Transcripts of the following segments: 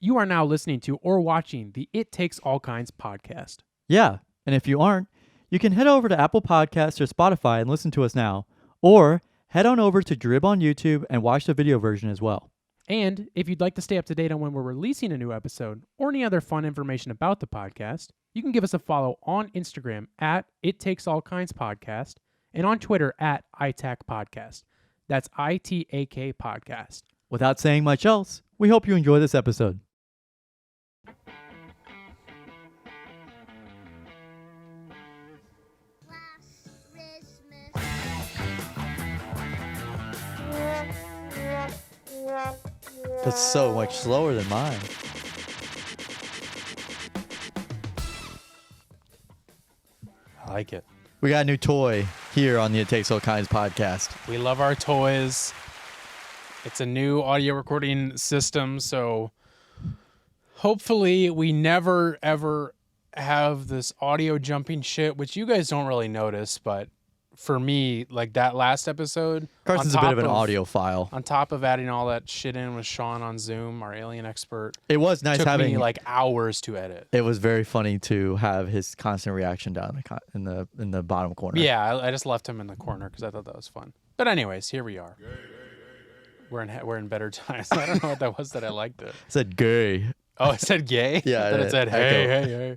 You are now listening to or watching the It Takes All Kinds podcast. Yeah, and if you aren't, you can head over to Apple Podcasts or Spotify and listen to us now. Or head on over to Drib on YouTube and watch the video version as well. And if you'd like to stay up to date on when we're releasing a new episode or any other fun information about the podcast, you can give us a follow on Instagram at It Takes All Kinds Podcast and on Twitter at ITAK Podcast. That's ITAK Podcast. Without saying much else, we hope you enjoy this episode. That's so much slower than mine. I like it. We got a new toy here on the It Takes All Kinds podcast. We love our toys. It's a new audio recording system, so hopefully we never, ever have this audio jumping shit, which you guys don't really notice, but for me, like that last episode... Carson's a bit of an audiophile. On top of adding all that shit in with Sean on Zoom, our alien expert. It was nice having... Took me like hours to edit. It was very funny to have his constant reaction down in the bottom corner. Yeah, I just left him in the corner because I thought that was fun. But anyways, here we are. We're in better times. I don't know what that was that I liked it. It said gay. Oh, it said gay? Yeah. Then it said hey.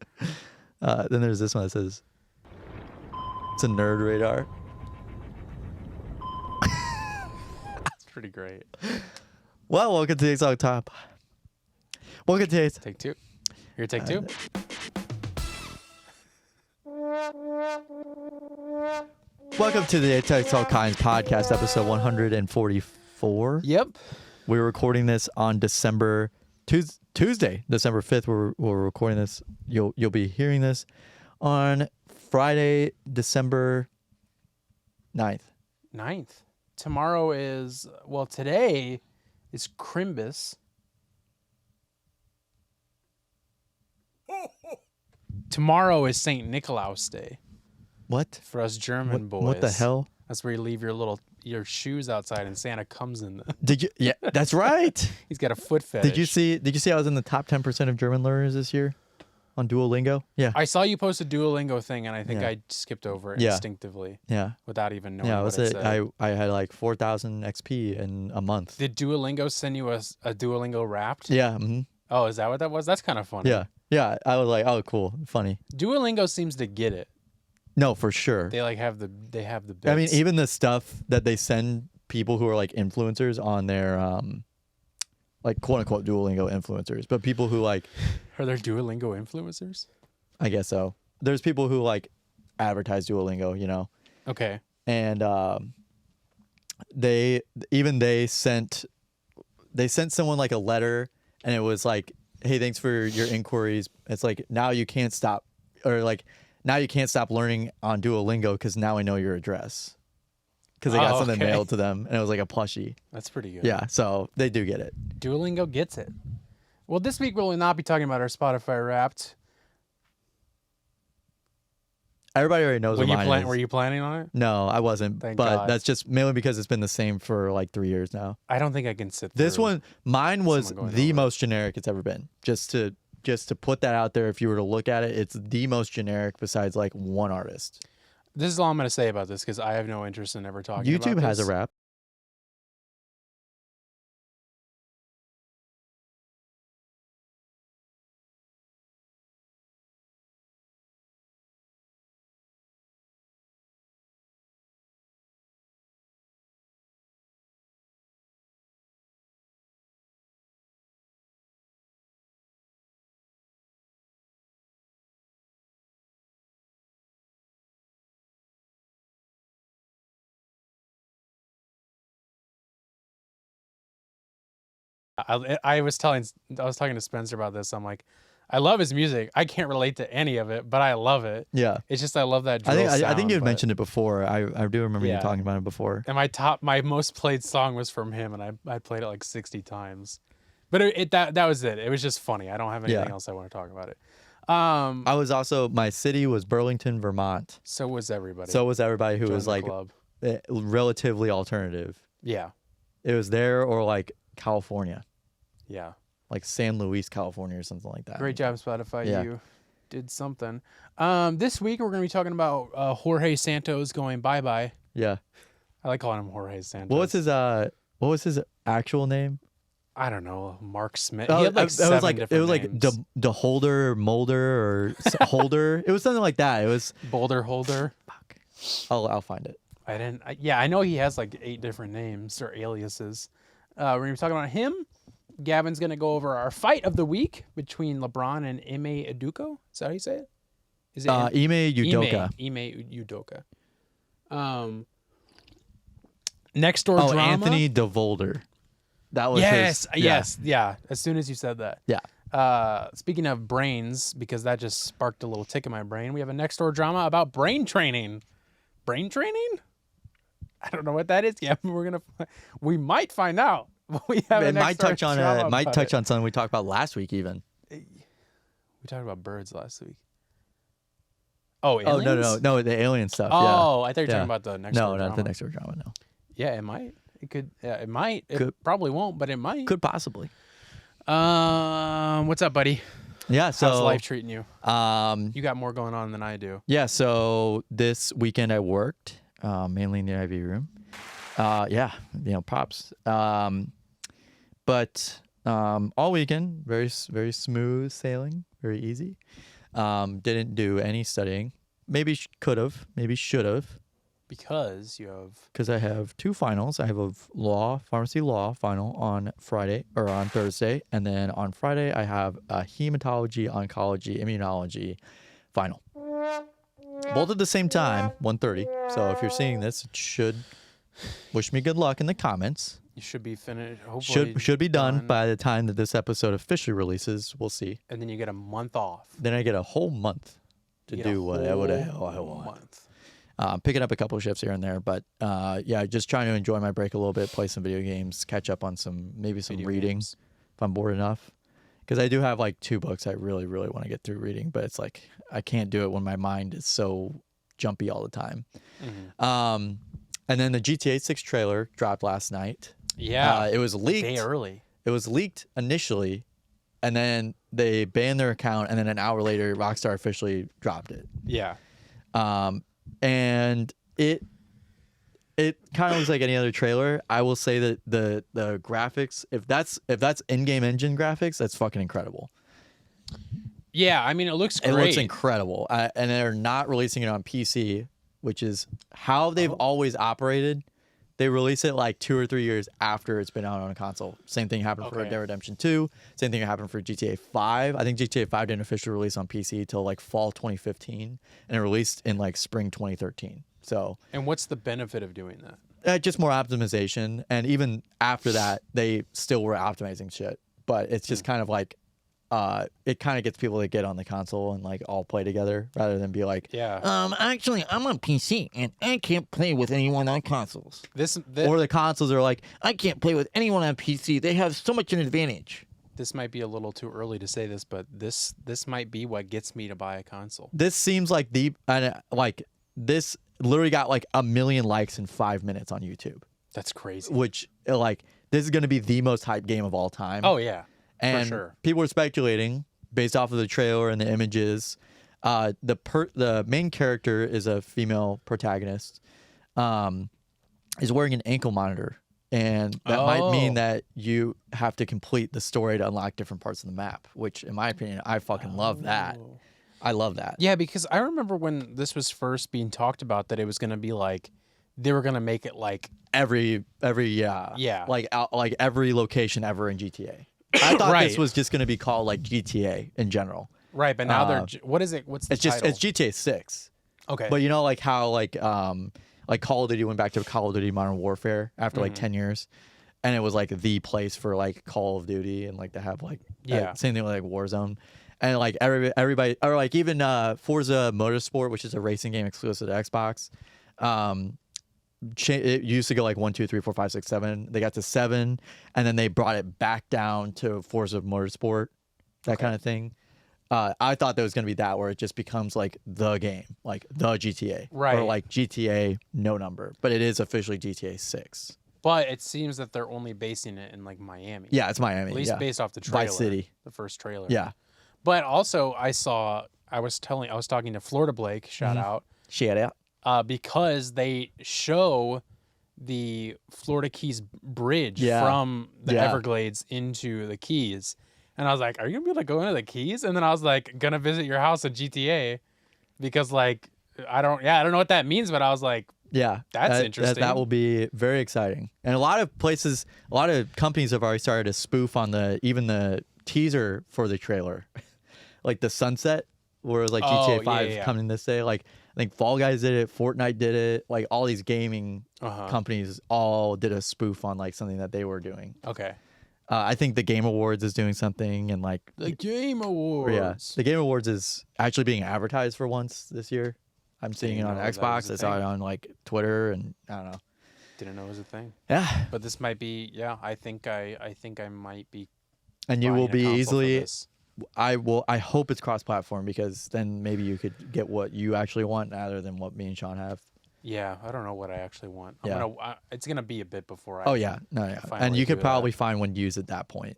Then there's this one that says, it's a nerd radar. That's pretty great. Well, welcome to today's on top. Welcome to today's... Take two. Here, take two. Welcome to the It Takes All Kinds podcast, episode 144. Yep. We're recording this on Tuesday, December 5th. We're recording this. You'll be hearing this on Friday, December 9th. 9th. Tomorrow is, well, today is Crimbus. Tomorrow is St. Nicolaus Day. What? For us German boys. What the hell? That's where you leave your shoes outside and Santa comes in them. Did you? Yeah, that's right. He's got a foot fetish. Did you see I was in the top 10% of German learners this year on Duolingo? Yeah. I saw you post a Duolingo thing and I think I skipped over it instinctively. Yeah. Without even knowing what it said. I had like 4,000 XP in a month. Did Duolingo send you a Duolingo Wrapped? Yeah. Mm-hmm. Oh, is that what that was? That's kind of funny. Yeah. Yeah. I was like, oh, cool. Funny. Duolingo seems to get it. No, for sure. They have the bits. I mean, even the stuff that they send people who are like influencers on their like quote unquote Duolingo influencers, but people who like are there Duolingo influencers? I guess so. There's people who like advertise Duolingo, you know. Okay. And they sent someone like a letter, and it was like, hey, thanks for your inquiries. It's like now you can't stop learning on Duolingo because now I know your address. Because they got something mailed to them, and it was like a plushie. That's pretty good. Yeah, so they do get it. Duolingo gets it. Well, this week we'll not be talking about our Spotify Wrapped. Everybody already knows what mine is. Were you planning on it? No, I wasn't. Thank but God. That's just mainly because it's been the same for like 3 years now. I don't think I can sit through This one, mine was the most generic it's ever been. Just to put that out there, if you were to look at it, it's the most generic besides like one artist. This is all I'm going to say about this because I have no interest in ever talking about this. YouTube has a rap. I was talking to Spencer about this. I'm like, I love his music. I can't relate to any of it, but I love it. Yeah. It's just I love that drill I think you had sound, mentioned it before. I do remember you talking about it before. And my most played song was from him, and I played it like 60 times. But that was it. It was just funny. I don't have anything else I want to talk about it. I was also, my city was Burlington, Vermont. So was everybody. So was everybody who was like relatively alternative. Yeah. It was there or like California. Yeah. like San Luis, California, or something like that. Great job, Spotify. Yeah. You did something. This week we're going to be talking about Jorge Santos going bye-bye. Yeah. I like calling him Jorge Santos. What was his actual name? I don't know. Mark Smith. Oh, He had like seven different it was names. like DeHolder or Mulder or Holder. It was something like that. It was Boulder Holder. fuck. I'll find it. I know he has like 8 different names or aliases. We're going to be talking about him. Gavin's going to go over our fight of the week between LeBron and Ime Udoka. Is that how you say it? Is it Ime Udoka. Ime Udoka. Nextdoor Drama. Anthony Devolder. That was Yes, his, yes, yeah. As soon as you said that. Yeah. Speaking of brains, because that just sparked a little tick in my brain, we have a Nextdoor Drama about brain training. Brain training? I don't know what that is yet. We might find out. We have It might touch on it. something we talked about last week even. We talked about birds last week. Oh, Oh aliens? no, the alien stuff. Oh, I thought you were Yeah. talking about the Nextdoor No, Drama. not the Nextdoor Drama. No, Yeah, it might. It could. Yeah, it might. It Could. probably won't, but it might. could possibly. What's up, buddy? Yeah. So How's life treating you? um, You got more going on than I do. yeah. So this weekend I worked mainly in the IV room. Yeah, props. But all weekend, very smooth sailing, very easy. Didn't do any studying. Maybe could have, maybe should have. Because you have. Because I have 2 finals. I have a pharmacy law final on Friday or on Thursday, and then on Friday I have a hematology, oncology, immunology final. Both at the same time, 1:30. So if you're seeing this, it should wish me good luck in the comments. You should be finished. Hopefully Should be done by the time that this episode officially releases. We'll see. And then you get a month off. Then I get a whole month to You get a do whatever the whole hell I want. month. Picking up a couple of shifts here and there, but yeah, just trying to enjoy my break a little bit, play some video games, catch up on some Video reading games. if I'm bored enough. Because I do have like 2 books I really, really want to get through reading, but it's like I can't do it when my mind is so jumpy all the time. Mm-hmm. And then the GTA 6 trailer dropped last night. Yeah. It was a leaked. day early. It was leaked initially, and then they banned their account, and then an hour later, Rockstar officially dropped it. Yeah. And it kind of looks like any other trailer. I will say that the graphics, if that's in-game engine graphics, that's fucking incredible. Yeah, I mean, it looks great. It looks incredible, and they're not releasing it on PC, which is how they've always operated. They release it like 2 or 3 years after it's been out on a console. Same thing happened for Red Dead Redemption 2. Same thing happened for GTA 5. I think GTA 5 didn't officially release on PC till like fall 2015, and it released in like spring 2013. So, And what's the benefit of doing that? just more optimization, and even after that, they still were optimizing shit. But it's just kind of like, it kind of gets people to get on the console and like all play together rather than be like, Yeah. Actually, I'm on PC and I can't play with anyone on consoles. or the consoles are like, I can't play with anyone on PC. They have so much an advantage. This might be a little too early to say this, but this might be what gets me to buy a console. this seems like this literally got like 1 million likes in 5 minutes on YouTube, That's crazy. which like this is going to be the most hyped game of all time. Oh yeah, and for sure. people are speculating based off of the trailer and the images. The main character is a female protagonist, is wearing an ankle monitor, and that might mean that you have to complete the story to unlock different parts of the map. Which, in my opinion, I fucking love that. I love that. Yeah, because I remember when this was first being talked about that it was going to be like they were going to make it like Every Yeah. like every location ever in GTA. I thought this Right. was just going to be called like GTA in general. right, but now they're what is it? What's the title? It's GTA 6. Okay. But you know, like how like Call of Duty went back to Call of Duty Modern Warfare after like 10 years, and it was like the place for like Call of Duty, and like to have like same thing with like Warzone, and like everybody or like even Forza Motorsport, which is a racing game exclusive to Xbox. It used to go like 1, 2, 3, 4, 5, 6, 7. They got to 7, and then they brought it back down to Forza Motorsport, that kind of thing. I thought there was going to be that where it just becomes like the game, like the GTA. Right. Or like GTA no number. But it is officially GTA 6. But it seems that they're only basing it in like Miami. Yeah, it's Miami. At least yeah. based off the trailer. Vice City. The first trailer. Yeah. But also I was talking to Florida Blake, shout out. Shout out. Because they show the Florida Keys bridge from the Everglades into the Keys. And I was like, are you gonna be able to go into the Keys? And then I was like, gonna visit your house at GTA because like I don't know what that means, but I was like, yeah, that's interesting. That will be very exciting. And a lot of companies have already started to spoof on even the teaser for the trailer, like the sunset, where it was like GTA 5 coming this day. Like I think Fall Guys did it, Fortnite did it, like all these gaming companies all did a spoof on like something that they were doing. Okay. I think the Game Awards is doing something, and like the Game Awards. Yeah, the Game Awards is actually being advertised for once this year. I'm seeing it on Xbox. I saw it on like Twitter, and I don't know. Didn't know it was a thing. Yeah, but this might be. Yeah, I think I might be. And you will be easily. I hope it's cross-platform because then maybe you could get what you actually want rather than what me and Sean have. Yeah, I don't know what I actually want. It's gonna be a bit before I. Oh yeah, and you could probably find one used at that point.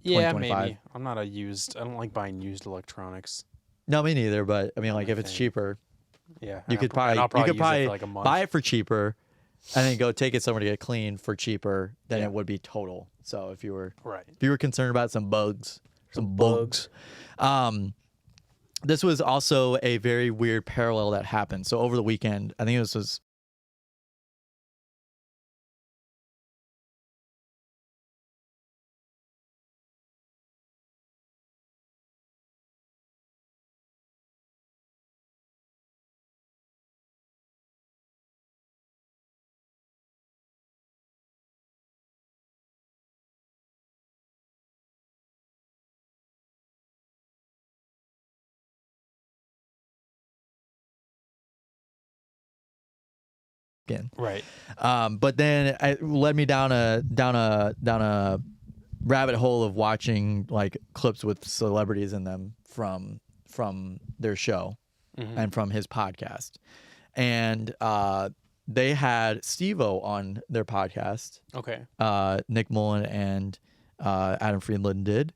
Yeah, maybe. I'm not I don't like buying used electronics. No, me neither. But I mean, like if it's cheaper. Yeah, you could probably buy it for cheaper, and then go take it somewhere to get cleaned for cheaper than it would be total. So if you were concerned about some bugs. This was also a very weird parallel that happened. So over the weekend, I think this was. Right. But then it led me down a rabbit hole of watching like clips with celebrities in them from their show and from his podcast. And they had Steve-O on their podcast. Okay. Nick Mullen and Adam Friedland did.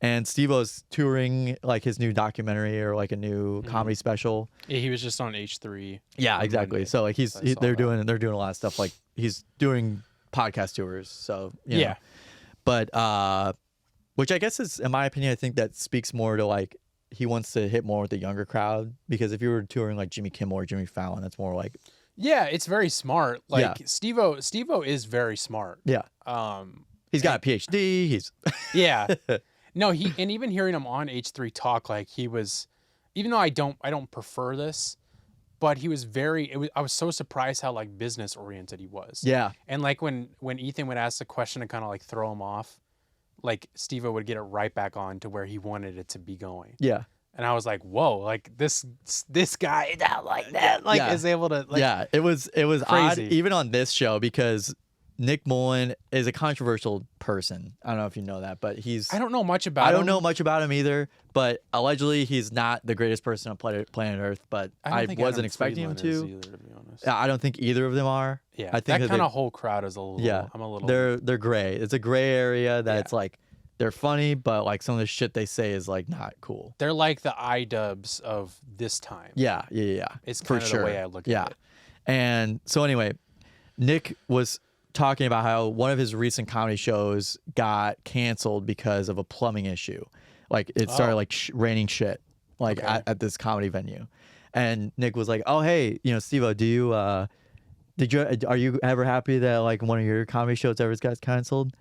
And Steve-O's touring like his new documentary or like a new comedy special. Yeah, he was just on H3. Yeah, exactly. Monday. So like they're doing a lot of stuff. Like he's doing podcast tours. So you know. But which I guess is, in my opinion, I think that speaks more to like he wants to hit more with the younger crowd, because if you were touring like Jimmy Kimmel or Jimmy Fallon, that's more like. Yeah, it's very smart. Like Steve-O is very smart. Yeah. He's got a PhD. He's yeah. No, and even hearing him on H3 talk, like he was, even though I don't prefer this, but he was I was so surprised how like business oriented he was. Yeah. And like when Ethan would ask a question to kind of like throw him off, like Steve-O would get it right back on to where he wanted it to be going. Yeah. And I was like, whoa, like this guy not like that, like is able to. Like, yeah, it was crazy. Odd even on this show because Nick Mullen is a controversial person. I don't know if you know that, but I don't know much about him. I don't know much about him either, but allegedly he's not the greatest person on planet Earth, but I wasn't expecting him to. Either, to be honest. I don't think either of them are. Yeah, I think that kind of whole crowd is a little. Yeah, I'm a little. They're gray. It's a gray area that's like they're funny, but like some of the shit they say is like not cool. They're like the iDubbbz of this time. Yeah. It's kind of the way I look at it. And so anyway, Nick was talking about how one of his recent comedy shows got canceled because of a plumbing issue. Like it started like raining shit like at this comedy venue. And Nick was like, "Oh, hey, Steve-O, are you ever happy that like one of your comedy shows ever gets canceled?"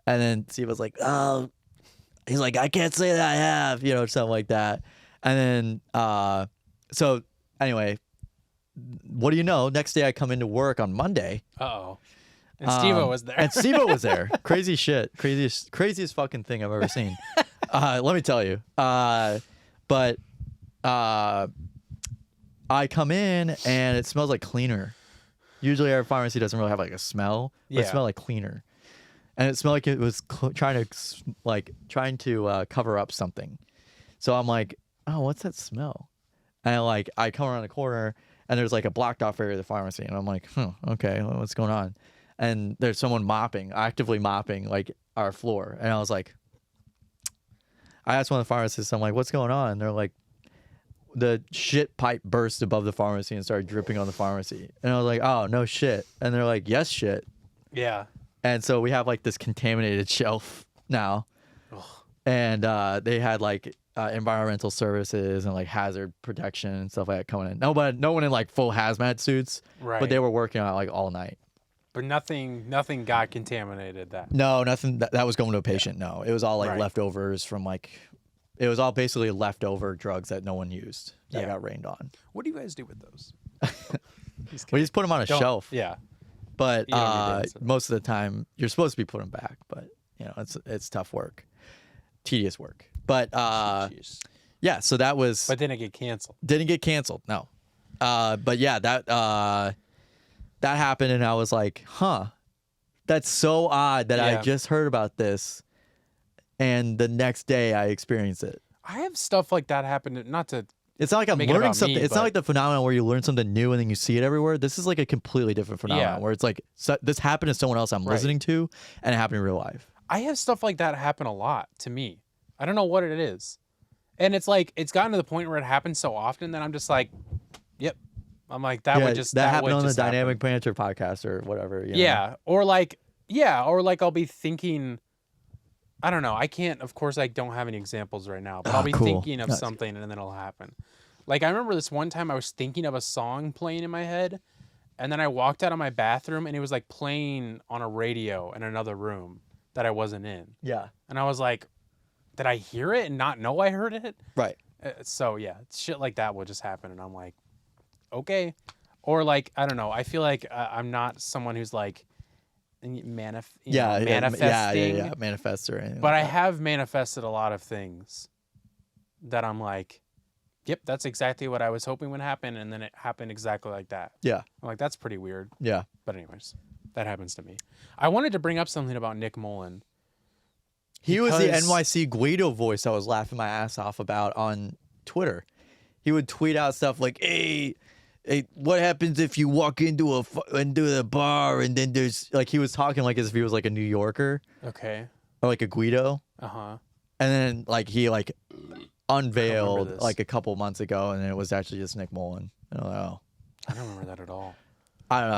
And then Steve was like, "Oh," he's like, "I can't say that I have," something like that. And then so anyway, what do you know? Next day I come into work on Monday. Uh-oh. And Steve-O was there. And Steve-O was there. Crazy shit. Craziest fucking thing I've ever seen. Let me tell you. But I come in and it smells like cleaner. Usually our pharmacy doesn't really have like a smell. But it smelled like cleaner. And it smelled like it was trying to cover up something. So I'm like, "Oh, what's that smell?" And I come around the corner and there's like a blocked off area of the pharmacy, and I'm like, okay, well, what's going on? And there's someone actively mopping like our floor, and I was like, I asked one of the pharmacists, I'm like, what's going on? And they're like, the shit pipe burst above the pharmacy and started dripping on the pharmacy, and I was like, oh no shit, and they're like, yes shit. Yeah. And so we have like this contaminated shelf now. Ugh. And they had like environmental services and like hazard protection and stuff like that coming in. No one in like full hazmat suits, Right. but they were working on it like all night. But nothing got contaminated that. No, nothing. That was going to a patient. No, it was all like Right. leftovers from like, it was all basically leftover drugs that no one used that Yeah. got rained on. What do you guys do with those? We just put them on a shelf. Yeah. But You don't need to answer. most of the time you're supposed to be putting them back, but you know it's tough work, tedious work. But Jeez. yeah, so that was But then it get canceled. didn't get canceled. No, but yeah, that happened, and I was like, that's so odd that I Yeah. just heard about this, and the next day I experienced it. I have stuff like that happen. Not to. It's not like I'm Make it learning about me, something. It's not but- like the phenomenon where you learn something new and then you see it everywhere. This is like a completely different phenomenon Yeah. where it's like this happened to someone else I'm Right. listening to, and it happened in real life. I have stuff like that happen a lot to me. I don't know what it is, and it's like it's gotten to the point where it happens so often that I'm just like, yep. I'm like that would just that would happened on the just happen. Dynamic Banter podcast or whatever. You know? Yeah, or like I'll be thinking. I don't know. I can't. Of course, I don't have any examples right now, but I'll be cool. thinking of That's something and then it'll happen. Like I remember this one time I was thinking of a song playing in my head, and then I walked out of my bathroom and it was like playing on a radio in another room that I wasn't in, Yeah. and I was like, did I hear it and not know I heard it? Right. So yeah, shit like that will just happen, and I'm like, okay, or like I don't know. I feel like I'm not someone who's like manifesting. Yeah. Manifest or anything. But I like that. have manifested a lot of things that I'm like, yep, that's exactly what I was hoping would happen, and then it happened exactly like that. Yeah. I'm like, that's pretty weird. Yeah. But anyways, that happens to me. I wanted to bring up something about Nick Mullen. He was the Because- NYC Guido voice I was laughing my ass off about on Twitter. He would tweet out stuff like, hey, what happens if you walk into the bar and then there's like, he was talking like as if he was like a New Yorker Okay. or like a Guido. Uh-huh. And then like he like unveiled this. like a couple months ago, and it was actually just Nick Mullen. And I'm like, oh, I don't remember that at all. I don't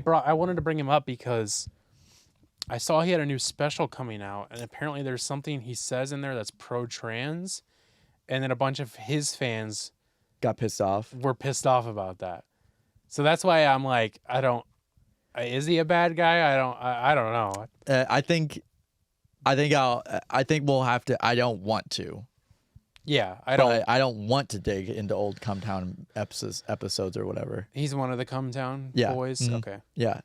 know. I wanted to bring him up because I saw he had a new special coming out, and apparently there's something he says in there that's pro-trans, and then a bunch of his fans Got pissed off. were pissed off about that. So that's why I'm like, is he a bad guy? I don't know. I think we'll have to. I don't want to. Yeah, I But don't. I don't want to dig into old Cumtown episodes or whatever. He's one of the Cumtown Yeah. boys. Mhm. Okay. Yeah.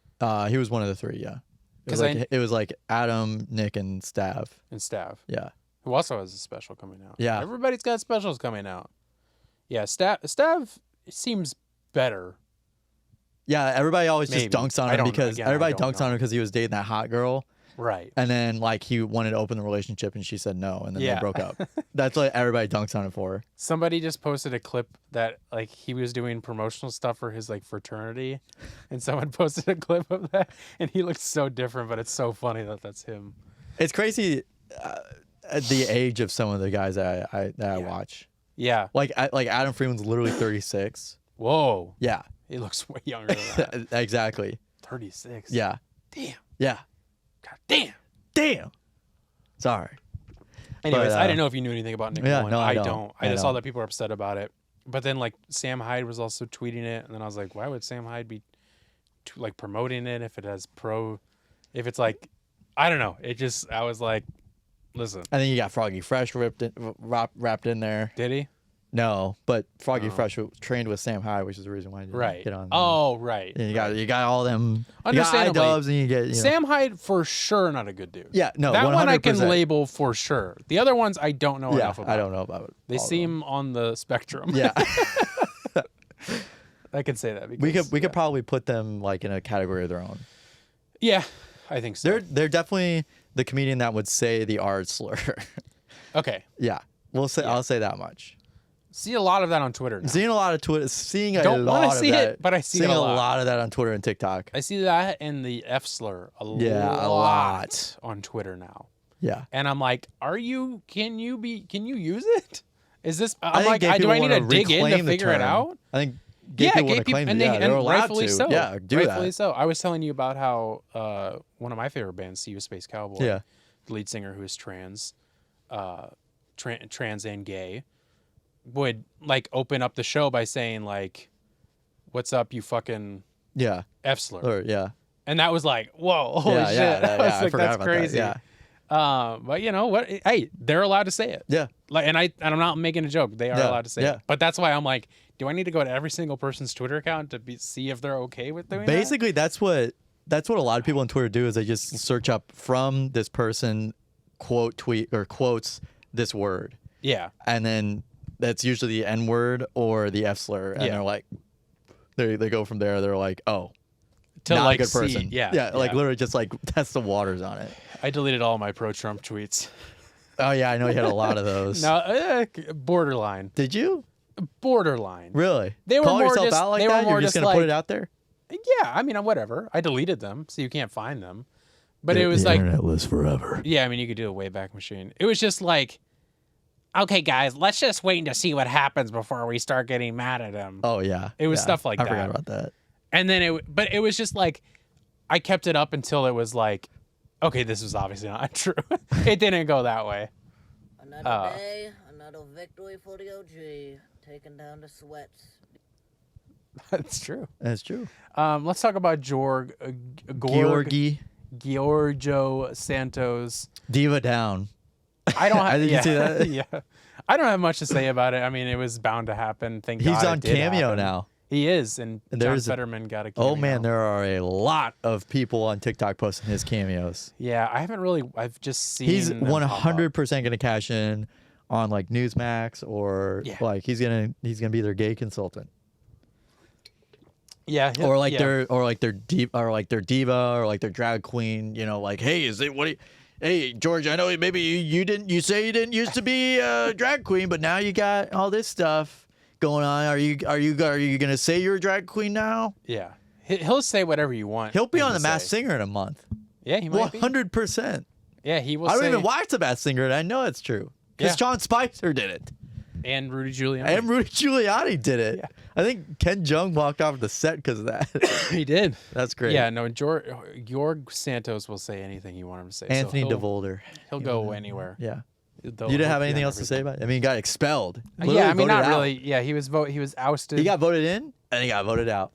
He was one of the three. Yeah. It was 'Cause it was like Adam, Nick, and Stav. And Stav, Yeah. who also has a special coming out. Yeah. Everybody's got specials coming out. Yeah, Stav seems better. Yeah. Everybody always Maybe. just dunks on I him don't- because again, I everybody don't dunks know. on him because he was dating that hot girl. Right. And then like he wanted to open the relationship and she said no, and then Yeah. they broke up. That's what everybody dunks on him for. Somebody just posted a clip that like he was doing promotional stuff for his like fraternity, and someone posted a clip of that, and he looks so different, but it's so funny that that's him. It's crazy at the age of some of the guys that I Yeah. watch. Yeah. Like Adam Freeman's literally 36. Whoa. Yeah. He looks way younger than that. Exactly. 36. Yeah. Damn. Yeah. God damn. Damn. Sorry. Anyways, But, I didn't know if you knew anything about Nick yeah, Mullen. no, I I don't. don't. I I just saw don't. that people are upset about it. But then like Sam Hyde was also tweeting it, and then I was like, why would Sam Hyde be like promoting it if it has if it's like, I don't know. I was like, listen, And then you got Froggy Fresh wrapped in there. did he? No, but Froggy Oh. Fresh trained with Sam Hyde, which is the reason why he didn't Right. get on. Oh, right. And you got all them. You got Understandably. iDubbbz and you get Sam Hyde for sure not a good dude. Yeah, no, that 100%. one I can label for sure. The other ones I don't know Yeah, enough about. I don't know about it. They seem on the spectrum. Yeah, I can say that because we could probably put them like in a category of their own. Yeah, I think so. They're definitely the comedian that would say the R slur. Okay. Yeah, I'll say that much. See a lot of that on Twitter now. Seeing a lot of Twitter, seeing a Don't want lot to of see that, it, but I see seeing it a a lot. lot of that on Twitter and TikTok. I see that and the F slur a lot. lot on Twitter now. Yeah. And I'm like, can you use it? Is this, I'm think like, gay do I people need to wanna dig in to reclaim the figure it term. out? I think gay people want to claim it. and, Yeah, and they're allowed rightfully to. so. Yeah, do rightfully that. so. I was telling you about how one of my favorite bands, See You Space Cowboy, Yeah. the lead singer who is trans and gay, would like open up the show by saying like, "What's up, you fucking Yeah. F slur?" Or, yeah. And that was like, whoa, holy Yeah, shit! yeah, I was I like, forgot that's about crazy. that. Yeah. But you know what? Hey, they're allowed to say it. Yeah. Like, and I'm not making a joke. They are Yeah, allowed to say yeah. it. But that's why I'm like, do I need to go to every single person's Twitter account to see if they're okay with doing that? Basically, that's what a lot of people on Twitter do is they just search up from this person quote tweet or quotes this word. Yeah. And then that's usually the N word or the F slur. And Yeah. they're like, they go from there. They're like, oh, To not like a good see- person. yeah. Yeah. Like literally just like test the waters on it. I deleted all my pro-Trump tweets. Oh, yeah. I know you had a lot of those. No, borderline. Did you? Borderline. Really? They were Call more yourself just- out like they were that? more You're just just going to put like- it out there? Yeah, I mean, whatever. I deleted them, so you can't find them. But it was like, internet lives forever. yeah, I mean, you could do a Wayback Machine. It was just like, okay, guys, let's just wait to see what happens before we start getting mad at him. Oh, yeah. It was Yeah. stuff like I that. forgot about that. And then but it was just like, I kept it up until it was like, okay, this was obviously not true. It didn't go that way. Another day, another victory for the OG, taking down the sweats. That's true. That's true. Let's talk about Giorgio Santos. Diva down. I don't have, Did you see that? Yeah. I don't have much to say about it. I mean, it was bound to happen. Thank God He's it on did Cameo happen. now. He is, and John there's a- Fetterman got a cameo. Oh, man, there are a lot of people on TikTok posting his cameos. Yeah, I haven't really. I've just seen. He's them pop up. 100% going to cash in on like Newsmax or Yeah. like he's gonna be their gay consultant Yeah, or like yeah. their diva or like their drag queen. You know, like hey, hey George, I know maybe you didn't used to be a drag queen, but now you got all this stuff going on. Are you gonna say you're a drag queen now? Yeah. He'll say whatever you want. He'll be him on to The Masked say. Singer in a month. Yeah, he might be. 100%. Yeah, he will I don't say. even watch The Masked Singer, and I know it's true because Yeah. John Spicer did it. And Rudy Giuliani. And Rudy Giuliani did it. Yeah. I think Ken Jeong walked off the set because of that. He did. That's great. Yeah, no, George Santos will say anything you want him to say. Anthony so he'll, Devolder. He'll go anywhere. Yeah. They'll You didn't have hook anything on else to say everything. about it? I mean, he got expelled. Yeah, I Literally mean, not voted out. really. Yeah, he was ousted. He got voted in and he got voted out.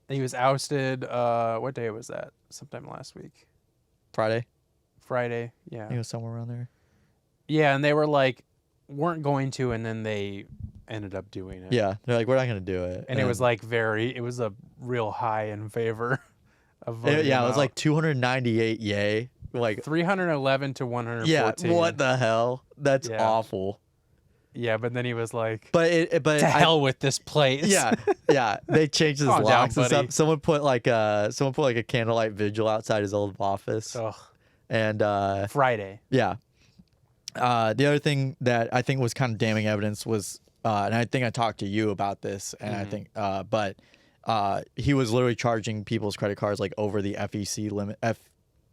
He was ousted. What day was that? Sometime last week. Friday. Friday. I think it Yeah. was somewhere around there. Yeah, and they were like, weren't going to, and then they ended up doing it. Yeah. They're like, we're not going to do it. And it was like it was a real high in favor of voting. Yeah, him it was out. like 298 yay. Like, 311 to 114. yeah, what the hell? That's Yeah. awful. Yeah, but then he was like, But to hell with this place. Yeah, yeah. They changed his Calm down, locks and buddy. stuff. Someone put like a candlelight vigil outside his old office. Ugh. And Friday. yeah. The other thing that I think was kind of damning evidence was, and I think I talked to you about this, and I think, but he was literally charging people's credit cards like over the FEC limit.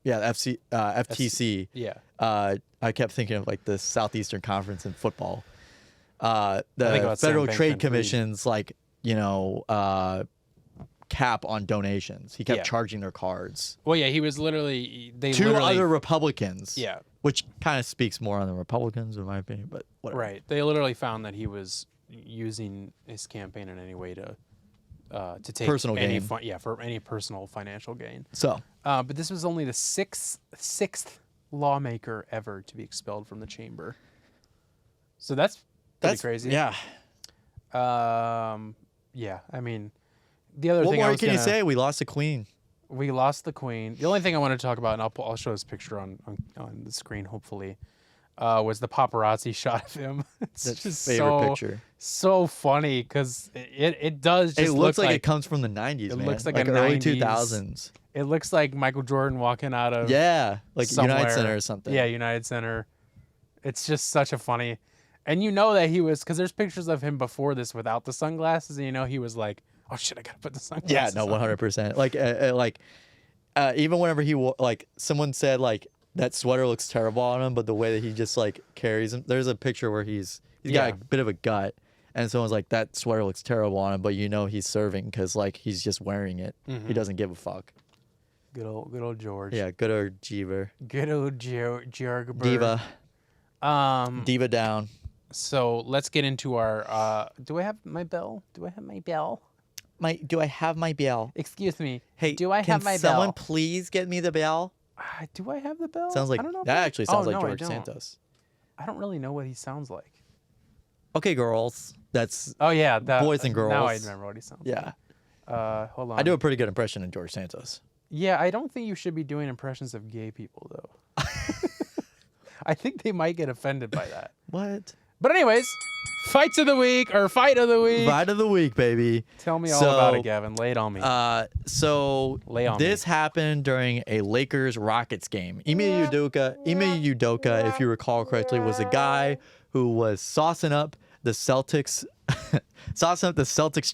FTC. Yeah. I kept thinking of like the Southeastern Conference in football. think The about Sam Federal Trade Bankman-Fried. Commission's like, cap on donations. He kept Yeah. charging their cards. Well, yeah, he was literally. They Two literally, other Republicans. Yeah. Which kind of speaks more on the Republicans, in my opinion, but whatever. Right. They literally found that he was using his campaign in any way to take Personal any gain. for any personal financial gain. So, But this was only the sixth lawmaker ever to be expelled from the chamber. So that's pretty crazy. Yeah. Yeah. I mean, the other What thing I more was can you gonna- say? We lost the queen. We lost the queen. The only thing I wanted to talk about, and I'll show this picture on the screen, hopefully, was the paparazzi shot of him. It's That's just favorite picture. so funny because it does. Just It looks look like it comes from the 90s, it man. looks like a early 90s 2000s. It looks like Michael Jordan walking out of Yeah, like somewhere. United Center or something. Yeah, United Center. It's just such a funny. And you know that he was, because there's pictures of him before this without the sunglasses, and you know he was like, oh shit, I gotta put the sunglasses Yeah, no, on. 100%. Even whenever he like someone said like that sweater looks terrible on him, but the way that he just like carries him. There's a picture where he's got a bit of a gut, and someone's like that sweater looks terrible on him, but you know he's serving because like he's just wearing it. He doesn't give a fuck. Good old George. Yeah, good old Jeever. Good old George. Diva. Um, Diva down. So let's get into our. Do I have my bell? Do I have my bell? Do I have my bell? Excuse me. Hey, do I have my Can someone bell? please get me the bell? Do I have the bell? Sounds like I don't know if that I- actually sounds Oh, like no, I George don't. Santos. I don't really know what he sounds like. Okay, girls. That's Oh yeah, that, Boys and Now I girls. remember what he sounds yeah. like. Hold on. I do a pretty good impression of George Santos. Yeah, I don't think you should be doing impressions of gay people though. I think they might get offended by that. What? But anyways, fights of the week or fight of the week. Fight of the week, baby. Tell me all about it, Gavin. Lay it on me. So Lay on this happened during a Lakers Rockets game. Ime Udoka, if you recall correctly, was a guy who was saucing up the Celtics,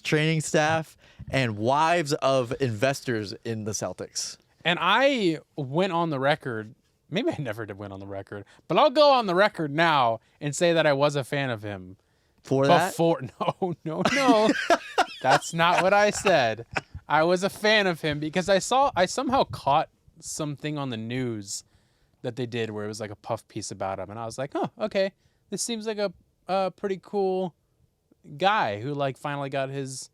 training staff and wives of investors in the Celtics. And I went on the record. Maybe I never did went on the record, but I'll go on the record now and say that I was a fan of him. For that? No. That's not what I said. I was a fan of him because I somehow caught something on the news that they did where it was like a puff piece about him. And I was like, oh, okay. This seems like a pretty cool guy who like finally got his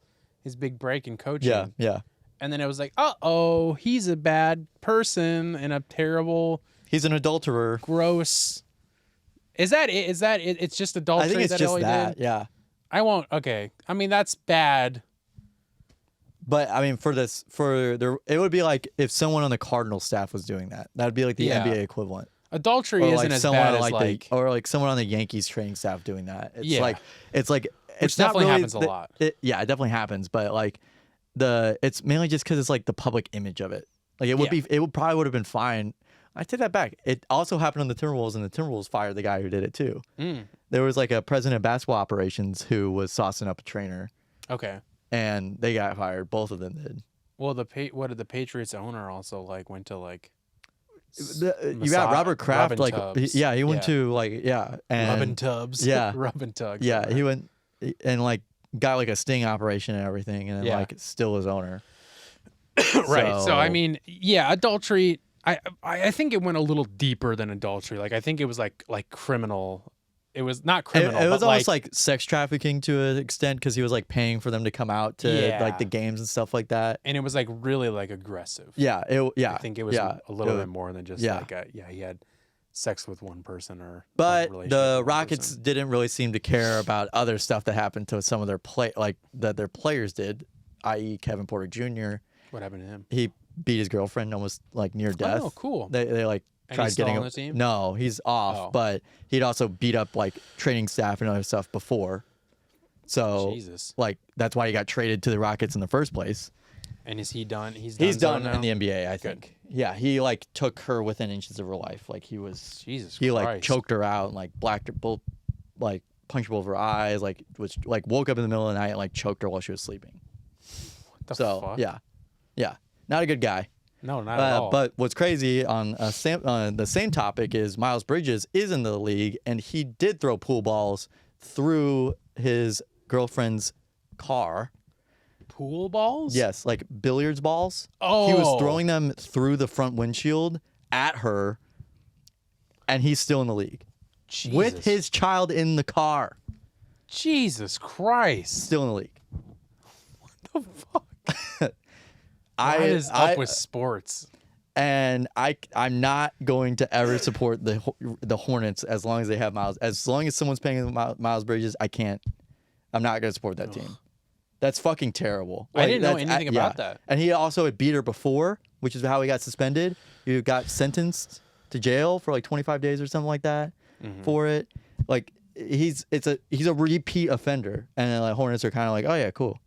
big break in coaching. Yeah. And then it was like, uh-oh, he's a bad person and a terrible, He's an adulterer. gross. Is that it? Is that it? It's just adultery. I think it's that all just he that. did? Yeah. I won't. Okay. I mean, that's bad. But I mean, it would be like if someone on the Cardinals staff was doing that. That would be like the Yeah. NBA equivalent. Adultery Or isn't like as someone bad on as like. or like someone on the Yankees training staff doing that. It's Yeah. it's not definitely really happens a lot. Yeah, it definitely happens, but like it's mainly just because it's like the public image of it. Like it would Yeah. probably would have been fine. I take that back. It also happened on the Timberwolves, and the Timberwolves fired the guy who did it too. There was like a president of basketball operations who was saucing up a trainer, Okay. and they got fired. Both of them did. Well, what did the Patriots owner also like went to like? You got Robert Kraft, Robin like Tubbs. he went Yeah. to like and Rubbing Tubbs. yeah. Rubbing Tugs. yeah, he went and like got like a sting operation and everything, and then Yeah. like still his owner. Right. So I mean, yeah, adultery. I think it went a little deeper than adultery. Like I think it was like criminal. It was not criminal. It was but almost like sex trafficking to an extent because he was like paying for them to come out to Yeah. like the games and stuff like that. and it was like really like aggressive. Yeah, I think it was a little bit more than just yeah. like he had sex with one person or. a But relationship the with one Rockets person. didn't really seem to care about other stuff that happened to some of their that their players did, i.e. Kevin Porter Jr. What happened to him? He beat his girlfriend almost like near death. Oh, cool. They like And tried he's still getting on him. the team? No, he's off. Oh. But he'd also beat up like training staff and other stuff before. So Jesus. like that's why he got traded to the Rockets in the first place. And is he done? He's He's done now? in the NBA, I think. Yeah, he like took her within inches of her life. Like he was. Jesus He like Christ. choked her out and like blacked her both, like punched both of her eyes. Like was like woke up in the middle of the night and like choked her while she was sleeping. What the So fuck? yeah, not a good guy. No, not at all. But what's crazy on the same topic is Miles Bridges is in the league and he did throw pool balls through his girlfriend's car. Pool balls? Yes, like billiards balls. Oh. He was throwing them through the front windshield at her, and he's still in the league with Jesus. his child in the car. Jesus Christ. Still in the league. The fuck? What is up I with sports? and I'm not going to ever support the Hornets as long as they have Miles. As long as someone's paying Miles Bridges, I can't. I'm not going to support that team. That's fucking terrible. I didn't know that's- anything about that. And he also had beat her before, which is how he got suspended. He got sentenced to jail for like 25 days or something like that for it. Like he's a repeat offender, and then like Hornets are kind of like, oh yeah, cool.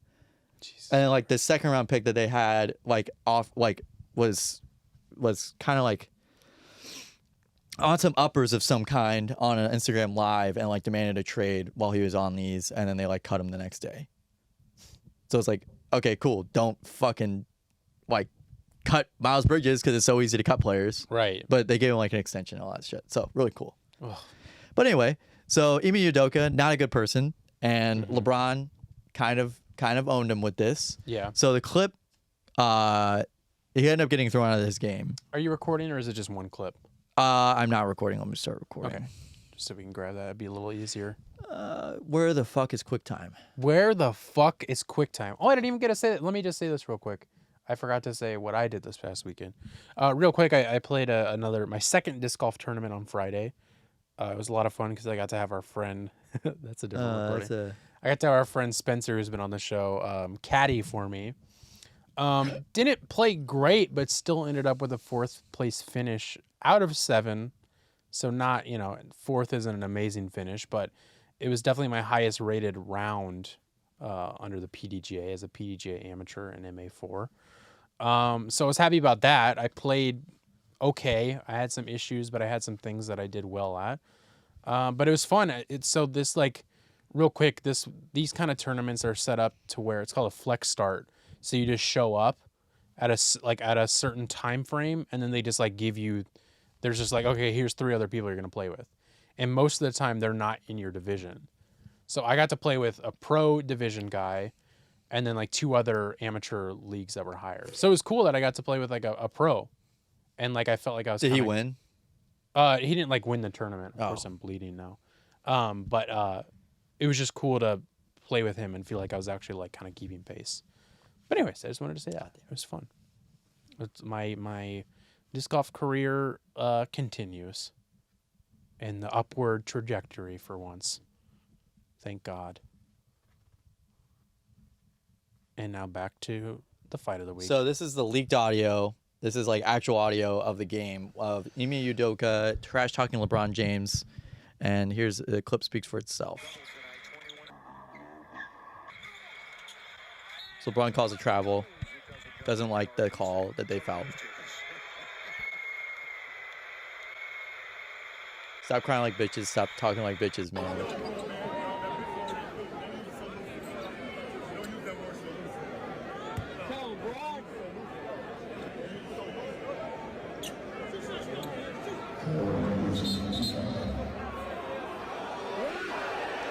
Jesus. And then, like the second round pick that they had, like off, like was kind of like on some uppers of some kind on an Instagram live and like demanded a trade while he was on these, and then they like cut him the next day. So it's like, okay, cool. Don't fucking like cut Miles Bridges because it's so easy to cut players. Right. But they gave him like an extension and all that shit. So really cool. Ugh. But anyway, so Ime Udoka, not a good person, and LeBron kind of owned him with this. Yeah. So the clip, he ended up getting thrown out of this game. Are you recording or is it just one clip? I'm not recording. Let me start recording. Okay. Just so we can grab that. It'd be a little easier. Where the fuck is QuickTime? Where the fuck is QuickTime? Oh, I didn't even get to say that. Let me just say this real quick. I forgot to say what I did this past weekend. Real quick, I played my second disc golf tournament on Friday. It was a lot of fun because I got to have our friend. That's a different recording. I got to have our friend Spencer, who's been on the show, caddy for me. Didn't play great, but still ended up with a 4th place finish out of 7. So not, 4th isn't an amazing finish, but it was definitely my highest rated round under the PDGA as a PDGA amateur in MA4. So I was happy about that. I played okay. I had some issues, but I had some things that I did well at. But it was fun. Real quick, these kind of tournaments are set up to where it's called a flex start. So you just show up at a certain time frame, and then they just like give you. There's just like, okay, here's 3 other people you're gonna play with, and most of the time they're not in your division. So I got to play with a pro division guy, and then like 2 other amateur leagues that were higher. So it was cool that I got to play with like a pro, and like I felt like I was. Did he win? He didn't like win the tournament. Of course, I'm bleeding now. But it was just cool to play with him and feel like I was actually like kind of keeping pace. But anyways, I just wanted to say that it was fun. It's my disc golf career continues in the upward trajectory for once. Thank God. And now back to the fight of the week. So this is the leaked audio. This is like actual audio of the game of Ime Udoka trash talking LeBron James, and here's the clip speaks for itself. So LeBron calls a travel, doesn't like the call that they fouled. Stop crying like bitches. Stop talking like bitches, man.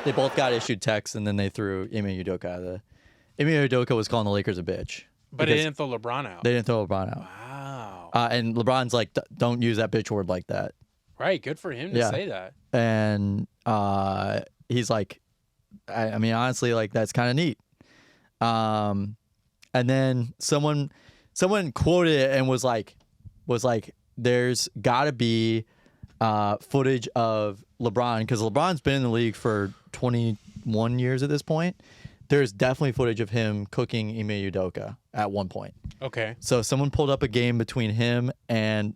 They both got issued texts, and then they threw Ime Udoka out of the. Ime Udoka was calling the Lakers a bitch. But they didn't throw LeBron out. They didn't throw LeBron out. Wow. And LeBron's like, don't use that bitch word like that. Right. Good for him to say that. And he's like, I mean, honestly, like that's kind of neat. And then someone quoted it and was like, there's got to be footage of LeBron, because LeBron's been in the league for 21 years at this point. There's definitely footage of him cooking Ime Udoka at one point. Okay. So someone pulled up a game between him and